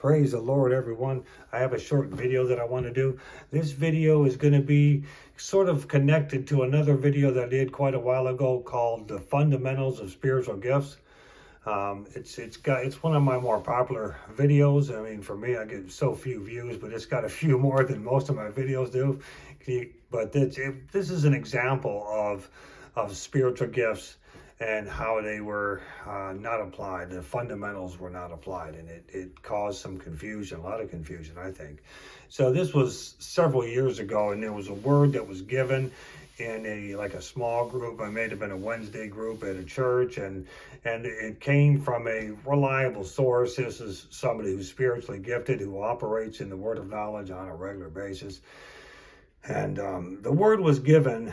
Praise the Lord, everyone. I have a short video that I want to do. This video is going to be sort of connected to another video that I did quite a while ago called The Fundamentals of Spiritual Gifts. It's one of my more popular videos. I mean, for me, I get so few views, but it's got a few more than most of my videos do. But this is an example of spiritual gifts and how they were not applied. The fundamentals were not applied, and it caused some confusion, a lot of confusion, I think. So this was several years ago, and there was a word that was given in a small group. I may have been a Wednesday group at a church, and it came from a reliable source. This is somebody who's spiritually gifted, who operates in the word of knowledge on a regular basis. And the word was given,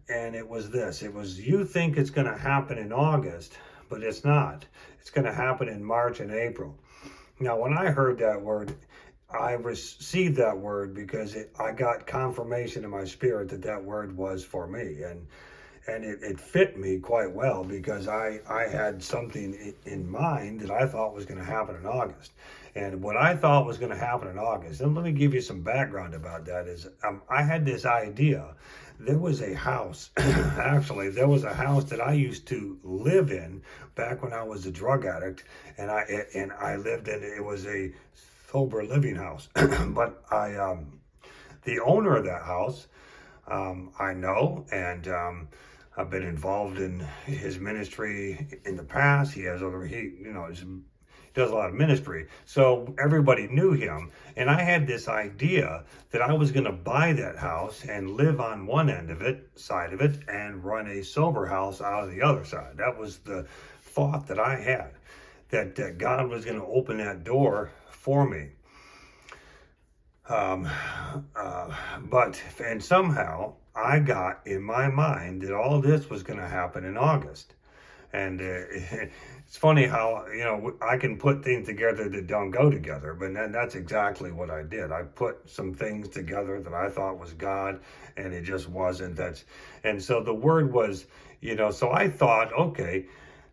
and it was this. It was, you think it's going to happen in August, but it's not. It's going to happen in March and April. Now, when I heard that word, I received that word because I got confirmation in my spirit that that word was for me. And it fit me quite well because I had something in mind that I thought was going to happen in August. And what I thought was going to happen in August, and let me give you some background about that, is I had this idea. There was a house, actually, there was a house that I used to live in back when I was a drug addict, and I lived in, it was a sober living house. But the owner of that house, I know, and I've been involved in his ministry in the past. He does a lot of ministry. So everybody knew him. And I had this idea that I was going to buy that house and live on one side of it, and run a sober house out of the other side. That was the thought that I had, that God was going to open that door for me. And somehow I got in my mind that all this was going to happen in August. And it's funny how, I can put things together that don't go together, but that's exactly what I did. I put some things together that I thought was God, and it just wasn't. And so the word was, so I thought, okay,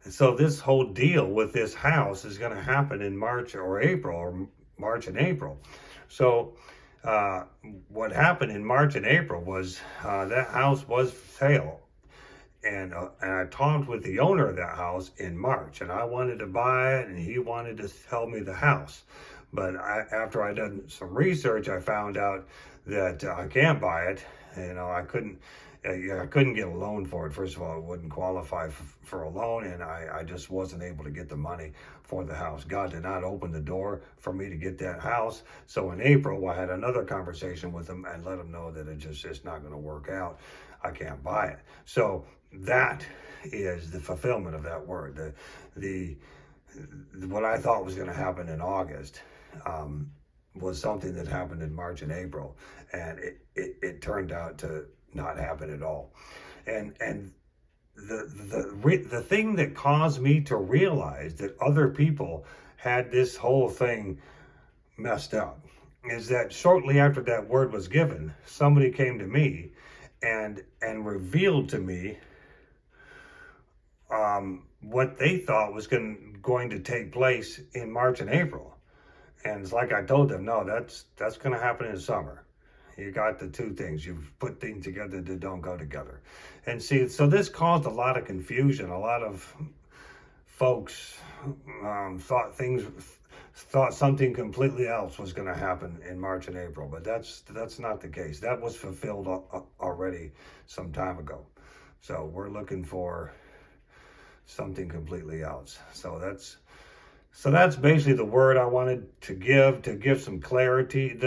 so this whole deal with this house is going to happen in March or April, or March and April. So what happened in March and April was that house was for sale. And I talked with the owner of that house in March, and I wanted to buy it, and he wanted to sell me the house. But after I done some research, I found out that I can't buy it. I couldn't get a loan for it. First of all, it wouldn't qualify for a loan, and I just wasn't able to get the money for the house. God did not open the door for me to get that house. So in April, I had another conversation with him and let him know that it's not going to work out. I can't buy it. So that is the fulfillment of that word. What I thought was going to happen in August was something that happened in March and April, and it turned out to not happen at all. And the thing that caused me to realize that other people had this whole thing messed up is that shortly after that word was given, somebody came to me and revealed to me what they thought was going to take place in March and April. And it's like I told them, no, that's going to happen in the summer. You got the two things. You've put things together that don't go together. And see, so this caused a lot of confusion. A lot of folks thought something completely else was going to happen in March and April, but that's not the case. That was fulfilled already some time ago. So we're looking for something completely else. So that's basically the word I wanted to give some clarity.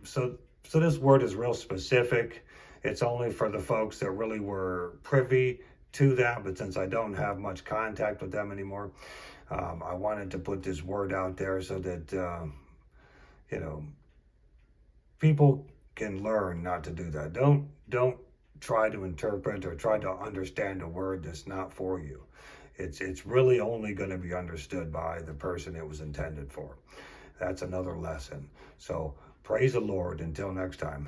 So this word is real specific. It's only for the folks that really were privy to that, but since I don't have much contact with them anymore, I wanted to put this word out there so that people can learn not to do that. Don't try to interpret or try to understand a word that's not for you. It's really only going to be understood by the person it was intended for. That's another lesson. So praise the Lord. Until next time.